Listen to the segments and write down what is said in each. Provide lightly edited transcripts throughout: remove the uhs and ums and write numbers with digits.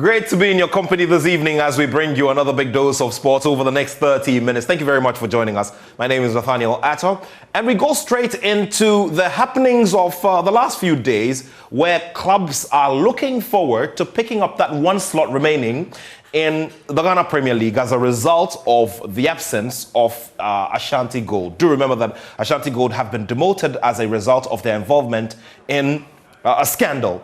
Great to be in your company this evening as we bring you another big dose of sports over the next 30 minutes. Thank you very much for joining us. My name is Nathaniel Attoh, and we go straight into the happenings of the last few days where clubs are looking forward to picking up that one slot remaining in the Ghana Premier League as a result of the absence of Ashanti Gold. Do remember that Ashanti Gold have been demoted as a result of their involvement in a scandal.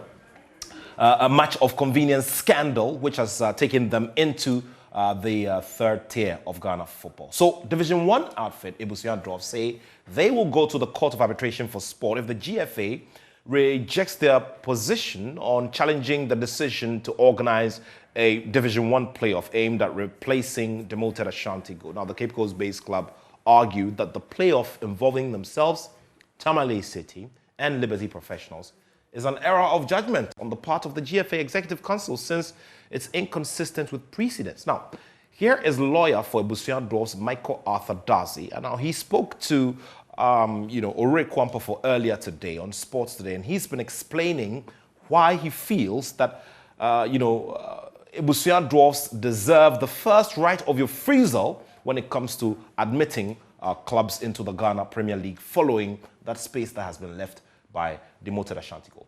A match of convenience scandal, which has taken them into the third tier of Ghana football. So, Division 1 outfit, Ebusian Dwarfs, say they will go to the Court of Arbitration for Sport if the GFA rejects their position on challenging the decision to organize a Division 1 playoff aimed at replacing demoted Ashanti Gold. Now, the Cape Coast-based club argued that the playoff involving themselves, Tamale City, and Liberty Professionals is an error of judgment on the part of the GFA Executive Council since it's inconsistent with precedents. Now, here is lawyer for Ebusian Dwarfs, Michael Arthur Darcy, and now he spoke to Ore Kwampa for earlier today on Sports Today, and he's been explaining why he feels that Ebusian Dwarfs deserve the first right of refusal when it comes to admitting clubs into the Ghana Premier League following that space that has been left by demoted Ashanti Gold.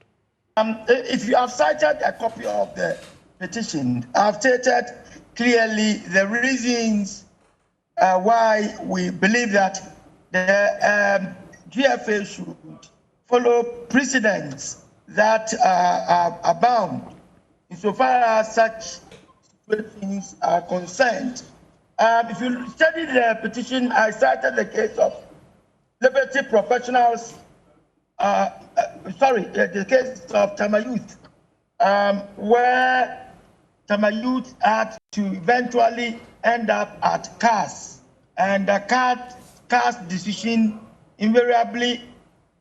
If you have cited a copy of the petition, I've stated clearly the reasons why we believe that the GFA should follow precedents that are bound insofar as such situations are concerned. If you study the petition, I cited the case of Liberty Professionals. The case of Tamayouth, where Tamayouth had to eventually end up at CAS, and the CAS decision invariably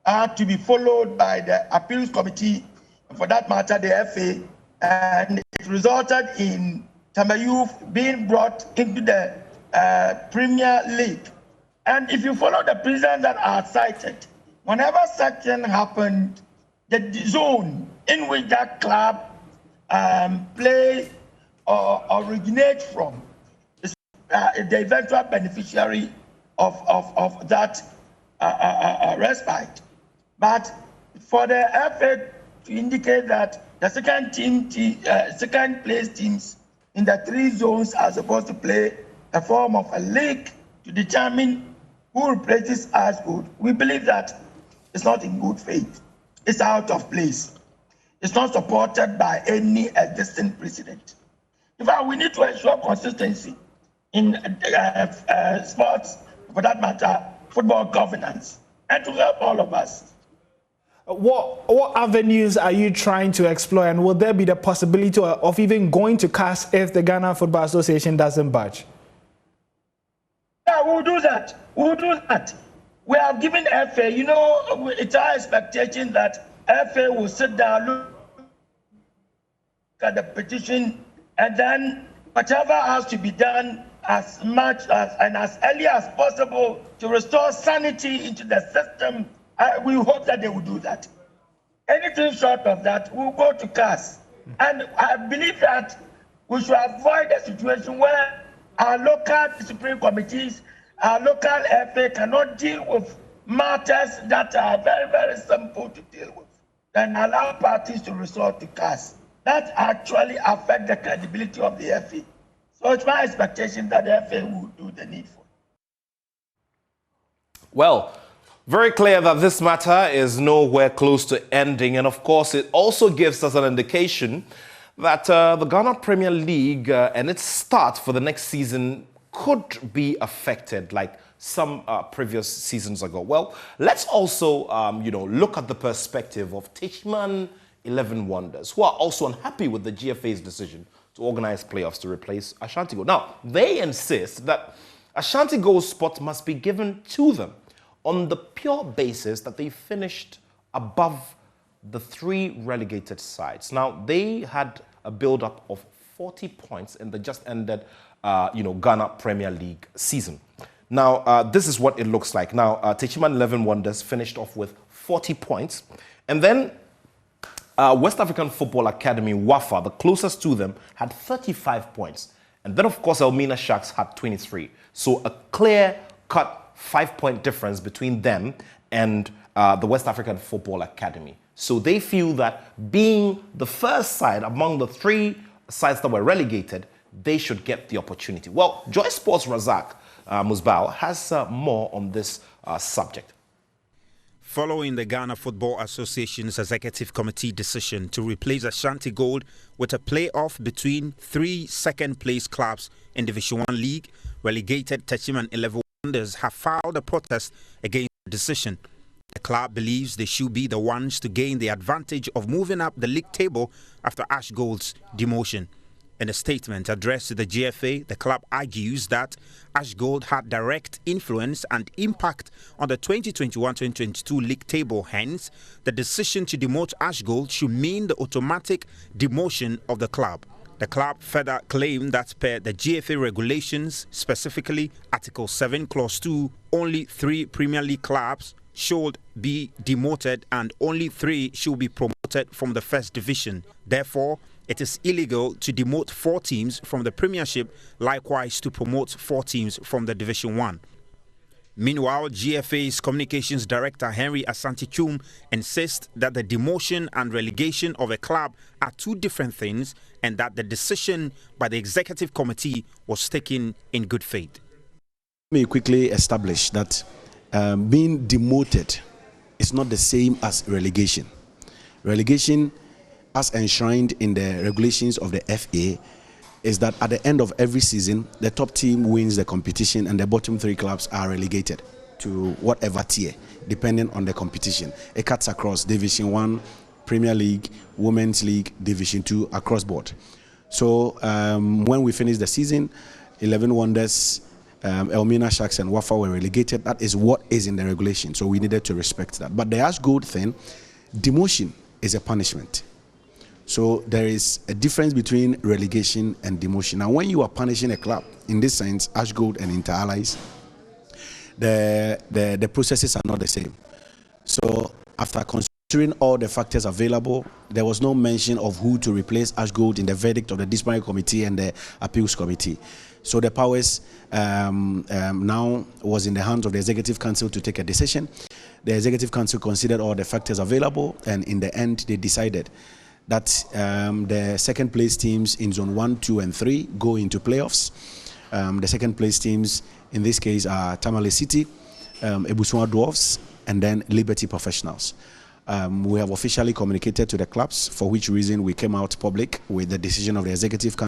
had to be followed by the appeals committee, and for that matter, the FA, and it resulted in Tamayouth being brought into the Premier League. And if you follow the precedents that are cited, whenever such thing happened, the zone in which that club play or originate from is the eventual beneficiary of that respite. But for the FA to indicate that the second place teams in the three zones are supposed to play a form of a league to determine who replaces us good, we believe that it's not in good faith. It's out of place. It's not supported by any existing precedent. In fact, we need to ensure consistency in sports, for that matter, football governance, and to help all of us. What avenues are you trying to explore, and will there be the possibility of even going to CAS if the Ghana Football Association doesn't budge? Yeah, we'll do that. We'll do that. We have given FA, it's our expectation that FA will sit down, look at the petition, and then whatever has to be done as much as and as early as possible to restore sanity into the system. We hope that they will do that. Anything short of that, we'll go to CAS. And I believe that we should avoid a situation where our local disciplinary committees, our local FA cannot deal with matters that are very, very simple to deal with, and allow parties to resort to CAS. That actually affects the credibility of the FA. So it's my expectation that the FA will do the needful. Well, very clear that this matter is nowhere close to ending, and of course it also gives us an indication that the Ghana Premier League and its start for the next season could be affected like some previous seasons ago. Well, let's also, look at the perspective of Tishman 11 Wonders, who are also unhappy with the GFA's decision to organize playoffs to replace Ashanti Gold. Now, they insist that Ashanti Gold's spot must be given to them on the pure basis that they finished above the three relegated sides. Now, they had a build-up of 40 points in the just ended Ghana Premier League season. Now, this is what it looks like. Now, Techiman 11 Wonders finished off with 40 points. And then West African Football Academy, WAFA, the closest to them, had 35 points. And then, of course, Elmina Sharks had 23. So a clear-cut 5-point difference between them and the West African Football Academy. So they feel that being the first side among the 3 sides that were relegated, they should get the opportunity. Well, Joy Sports' Razak Musbao has more on this subject. Following the Ghana Football Association's Executive Committee decision to replace Ashanti Gold with a playoff between 3 second-place clubs in Division 1 League, relegated Tetteh and 11 Wonders have filed a protest against the decision. The club believes they should be the ones to gain the advantage of moving up the league table after Ash Gold's demotion. In a statement addressed to the GFA, the club argues that Ash Gold had direct influence and impact on the 2021-2022 league table. Hence, the decision to demote Ash Gold should mean the automatic demotion of the club. The club further claimed that per the GFA regulations, specifically Article 7, Clause 2, only 3 Premier League clubs should be demoted and only 3 should be promoted from the first division. Therefore, it is illegal to demote 4 teams from the Premiership, likewise to promote 4 teams from the Division 1. Meanwhile, GFA's Communications Director Henry Asante-Chum insists that the demotion and relegation of a club are 2 different things and that the decision by the Executive Committee was taken in good faith. Let me quickly establish that being demoted is not the same as relegation. Relegation, as enshrined in the regulations of the FA, is that at the end of every season, the top team wins the competition and the bottom 3 clubs are relegated to whatever tier, depending on the competition. It cuts across Division 1, Premier League, Women's League, Division 2, across board. So when we finish the season, 11 Wonders, Elmina Sharks and WAFA were relegated. That is what is in the regulation, so we needed to respect that. But the Ash Gold thing, demotion is a punishment. So there is a difference between relegation and demotion. Now, when you are punishing a club, in this sense, Ash Gold and Inter Allies, the processes are not the same. So after considering all the factors available, there was no mention of who to replace Ash Gold in the verdict of the disciplinary committee and the appeals committee. So the powers now was in the hands of the Executive Council to take a decision. The Executive Council considered all the factors available, and in the end, they decided that the second place teams in Zone 1, 2, and 3 go into playoffs. The second place teams in this case are Tamale City, Ebusua Dwarfs, and then Liberty Professionals. We have officially communicated to the clubs, for which reason we came out public with the decision of the Executive Council.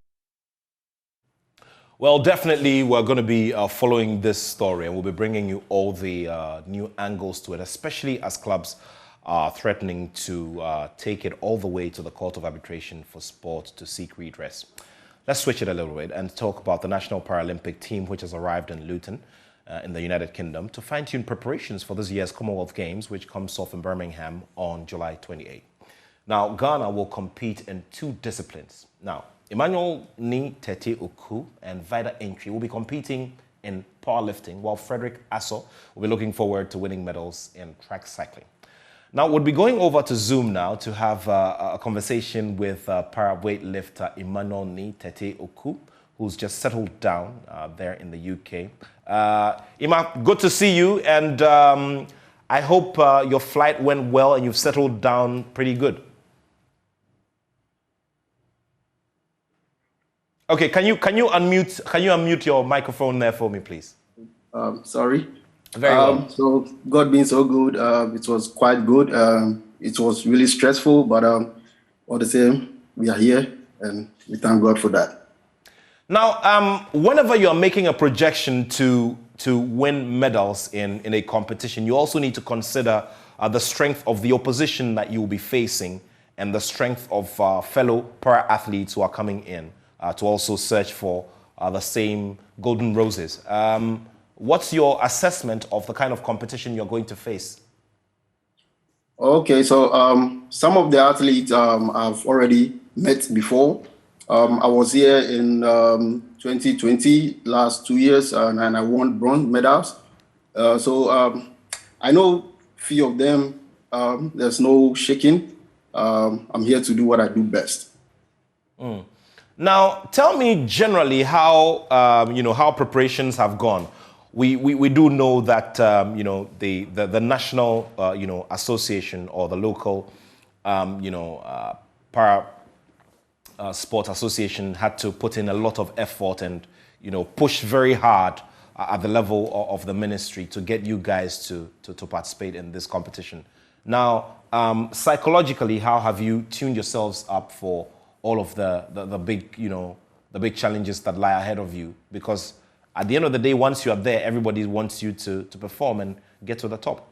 Well, definitely we're going to be following this story, and we'll be bringing you all the new angles to it, especially as clubs are threatening to take it all the way to the Court of Arbitration for Sport to seek redress. Let's switch it a little bit and talk about the National Paralympic team, which has arrived in Luton in the United Kingdom to fine-tune preparations for this year's Commonwealth Games, which comes off in Birmingham on July 28. Now, Ghana will compete in 2 disciplines. Now, Emmanuel Ni Tetteh Oku and Vida Entry will be competing in powerlifting, while Frederick Asso will be looking forward to winning medals in track cycling. Now, we'll be going over to Zoom now to have a conversation with para-weightlifter Emmanuel Ni Tetteh Oku, who's just settled down there in the UK. Ima, good to see you, and I hope your flight went well and you've settled down pretty good. Okay, can you unmute your microphone there for me, please? Sorry. Very well. So God being so good, it was quite good. It was really stressful, but all the same, we are here, and we thank God for that. Now, whenever you are making a projection to win medals in a competition, you also need to consider the strength of the opposition that you will be facing and the strength of fellow para-athletes who are coming in to also search for the same golden roses. What's your assessment of the kind of competition you're going to face? Okay, so some of the athletes I've already met before. I was here in 2020, last 2 years, and I won bronze medals. So I know few of them, there's no shaking. I'm here to do what I do best. Now, tell me generally how how preparations have gone. We do know that the national association or the local para sport association had to put in a lot of effort and push very hard at the level of the ministry to get you guys to participate in this competition. Now, psychologically, how have you tuned yourselves up for all of the big challenges that lie ahead of you? Because at the end of the day, once you are there, everybody wants you to perform and get to the top.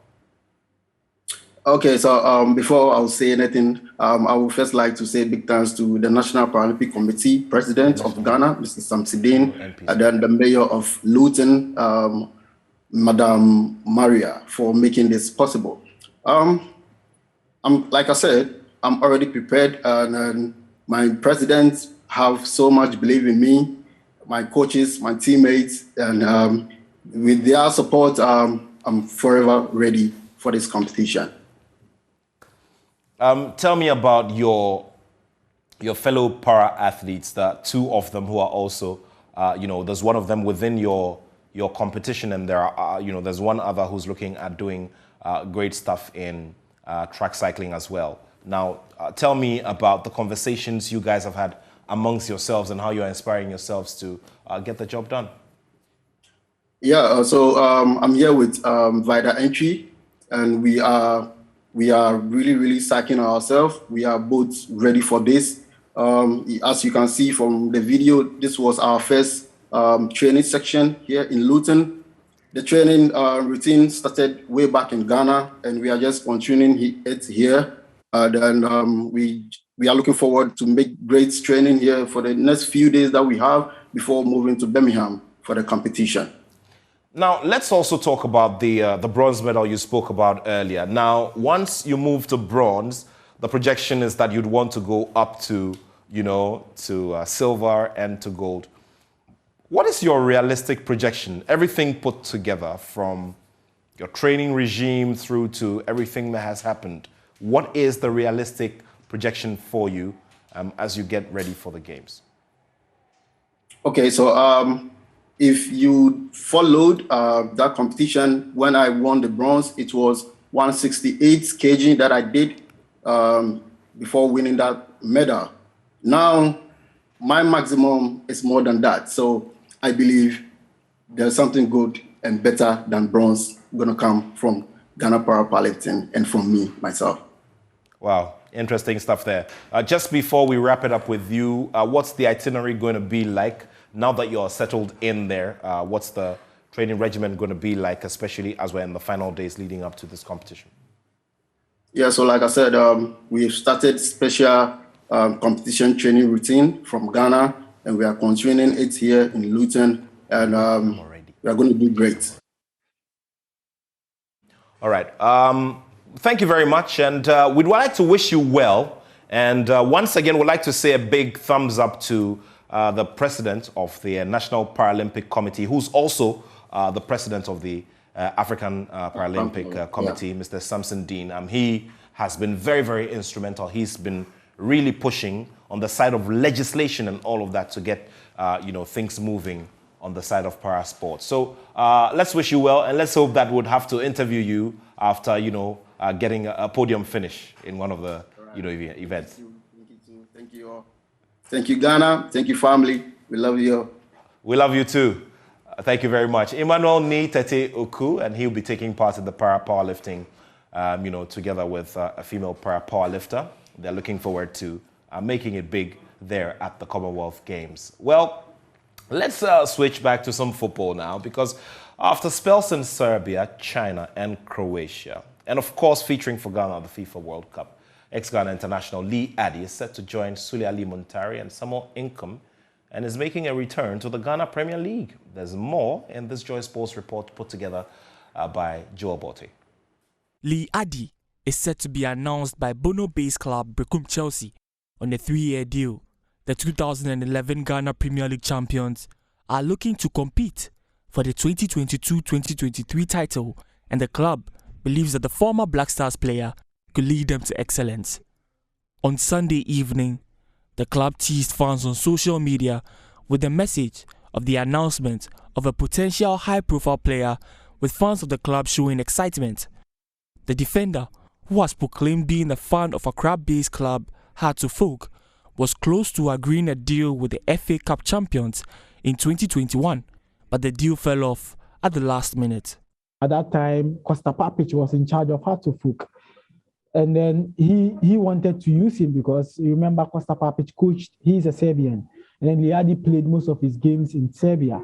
Okay, so before I'll say anything, I would first like to say big thanks to the National Paralympic Committee, President of Ghana, Mr. Samsidine, and then the Mayor of Luton, Madam Maria, for making this possible. Like I said, I'm already prepared, and my presidents have so much belief in me, my coaches, my teammates, and with their support, I'm forever ready for this competition. Tell me about your fellow para athletes. The two of them who are also, there's one of them within your competition, and there are, there's one other who's looking at doing great stuff in track cycling as well. Now, tell me about the conversations you guys have had amongst yourselves and how you're inspiring yourselves to get the job done. Yeah, so I'm here with Vida Entry, and we are really psyching ourselves. We are both ready for this. As you can see from the video, this was our first training section here in Luton. The training routine started way back in Ghana, and we are just continuing it here. And we are looking forward to make great training here for the next few days that we have before moving to Birmingham for the competition. Now, let's also talk about the bronze medal you spoke about earlier. Now, once you move to bronze, the projection is that you'd want to go up to, silver and to gold. What is your realistic projection? Everything put together, from your training regime through to everything that has happened. What is the realistic projection for you as you get ready for the games? Okay, so if you followed that competition, when I won the bronze, it was 168 kg that I did before winning that medal. Now, my maximum is more than that. So I believe there's something good and better than bronze going to come from Ghana Paralympic and from me, myself. Wow, interesting stuff there. Just before we wrap it up with you, what's the itinerary going to be like now that you're settled in there? What's the training regimen going to be like, especially as we're in the final days leading up to this competition? Yeah, so like I said, we've started special competition training routine from Ghana, and we are continuing it here in Luton, and we are going to do great. All right. Thank you very much, and we'd like to wish you well. And once again, we'd like to say a big thumbs up to the president of the National Paralympic Committee, who's also the president of the African Paralympic Committee, Mr. Samson Dean. He has been very, very instrumental. He's been really pushing on the side of legislation and all of that to get things moving on the side of para sports. So let's wish you well, and let's hope that we'd have to interview you after getting a podium finish in one of the events. Thank you all. Thank you, Ghana. Thank you, family. We love you. We love you too. Thank you very much. Emmanuel Ni Tetteh Oku, and he'll be taking part in the para powerlifting, together with a female para powerlifter. They're looking forward to making it big there at the Commonwealth Games. Well, let's switch back to some football now, because after spells in Serbia, China, and Croatia, and of course featuring for Ghana at the FIFA World Cup, ex-Ghana international Lee Addy is set to join Sule Ali Muntari and Samuel Inkom, and is making a return to the Ghana Premier League. There's more in this Joy Sports report put together by Joel Botte. Lee Addy is set to be announced by Bono-based club Brecum Chelsea on a 3-year deal. The 2011 Ghana Premier League champions are looking to compete for the 2022-2023 title, and the club believes that the former Black Stars player could lead them to excellence. On Sunday evening, the club teased fans on social media with the message of the announcement of a potential high-profile player, with fans of the club showing excitement. The defender, who was proclaimed being a fan of Accra-based club Hearts of Oak, was close to agreeing a deal with the FA Cup champions in 2021, but the deal fell off at the last minute. At that time, Costa Papic was in charge of Hearts of Oak. And then he wanted to use him because you remember Costa Papic coached, he's a Serbian. And then Addy played most of his games in Serbia.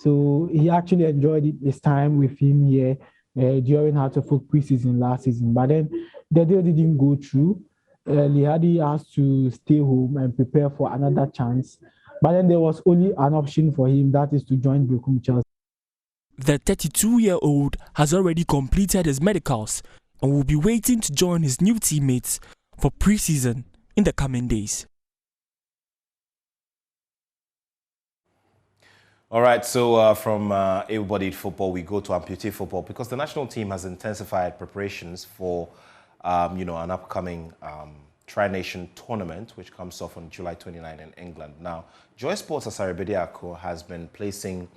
So he actually enjoyed his time with him here during Hearts of Oak preseason last season. But then the deal didn't go through. Addy has to stay home and prepare for another chance. But then there was only an option for him, that is to join Bekum Chelsea. The 32-year-old has already completed his medicals and will be waiting to join his new teammates for pre-season in the coming days. All right, so from able-bodied football, we go to amputee football because the national team has intensified preparations for, an upcoming Tri-Nation tournament, which comes off on July 29 in England. Now, Joy Sports' Asaribediako has been placing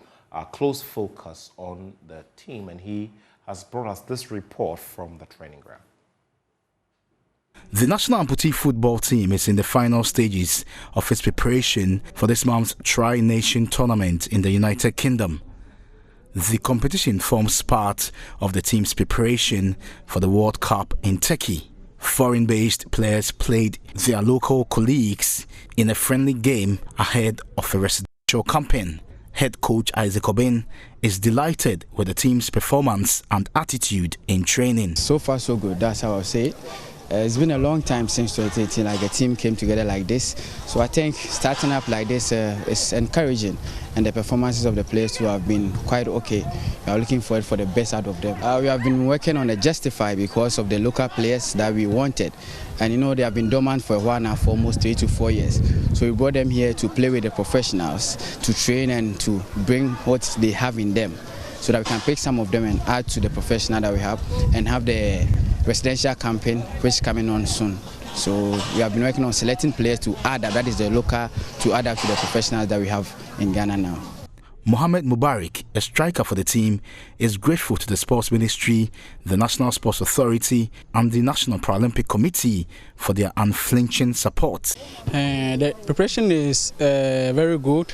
close focus on the team, and he has brought us this report from the training ground. The national amputee football team is in the final stages of its preparation for this month's Tri-Nation tournament in the United Kingdom. The competition forms part of the team's preparation for the World Cup in Turkey. Foreign-based players played their local colleagues in a friendly game ahead of a residential campaign. Head coach Isaac Obin is delighted with the team's performance and attitude in training. So far so good, that's how I'll say it. It's been a long time since 2018, like a team came together like this. So I think starting up like this is encouraging, and the performances of the players who have been quite okay. We are looking forward for the best out of them. We have been working on a justify because of the local players that we wanted. And they have been dormant for a while now, for almost 3 to 4 years. So we brought them here to play with the professionals, to train and to bring what they have in them, so that we can pick some of them and add to the professional that we have, and have the residential campaign which is coming on soon. So we have been working on selecting players to add that is the local, to add up to the professionals that we have in Ghana now. Mohamed Mubarak, a striker for the team, is grateful to the Sports Ministry, the National Sports Authority and the National Paralympic Committee for their unflinching support. The preparation is very good.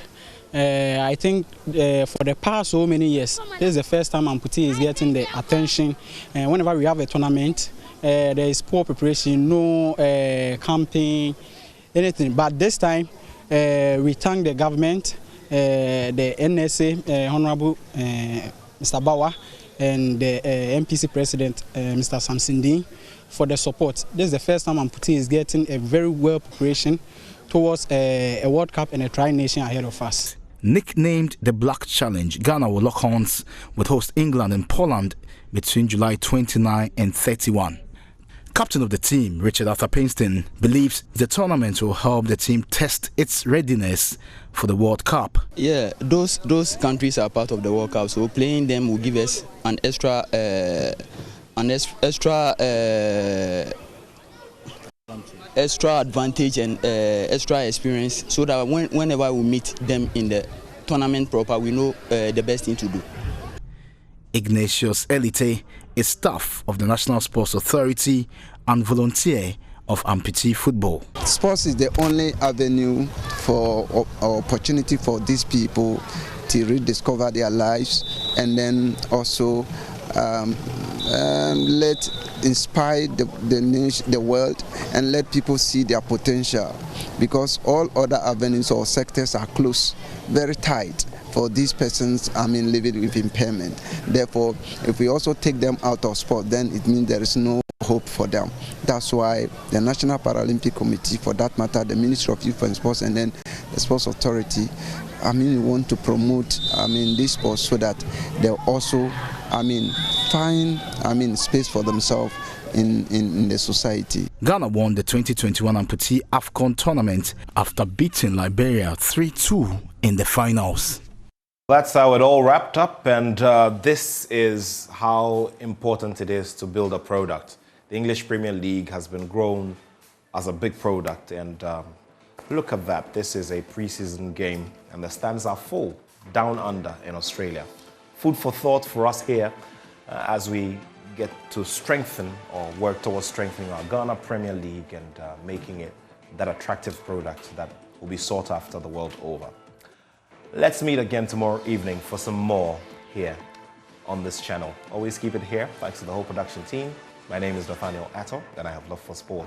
I think for the past so many years, this is the first time amputee is getting the attention. Whenever we have a tournament, there is poor preparation, no camping, anything. But this time, we thank the government, the NSA, Honorable Mr. Bawa, and the MPC President, Mr. Samsindin, for the support. This is the first time amputee is getting a very well preparation towards a World Cup and a Tri-Nation ahead of us. Nicknamed the Black Challenge, Ghana will lock horns with host England and Poland between July 29 and 31. Captain of the team, Richard Arthur Painston, believes the tournament will help the team test its readiness for the World Cup. Yeah, those countries are part of the World Cup, so playing them will give us an extra advantage and extra experience, so that whenever we meet them in the tournament proper, we know the best thing to do. Ignatius Elite is staff of the National Sports Authority and volunteer of amputee football. Sports is the only avenue for opportunity for these people to rediscover their lives, and then also let inspire the world and let people see their potential, because all other avenues or sectors are closed, very tight for these persons, living with impairment. Therefore, if we also take them out of sport, then it means there is no hope for them. That's why the National Paralympic Committee, for that matter, the Ministry of Youth and Sports, and then the Sports Authority, we want to promote this sport so that they'll also find space for themselves in the society. Ghana won the 2021 amputee AFCON tournament after beating Liberia 3-2 in the finals. That's how it all wrapped up, and this is how important it is to build a product. The English Premier League has been grown as a big product. And look at that. This is a preseason game, and the stands are full down under in Australia. Food for thought for us here as we get to strengthen or work towards strengthening our Ghana Premier League and making it that attractive product that will be sought after the world over. Let's meet again tomorrow evening for some more here on this channel. Always keep it here. Thanks to the whole production team. My name is Nathaniel Attoh, and I have love for sport.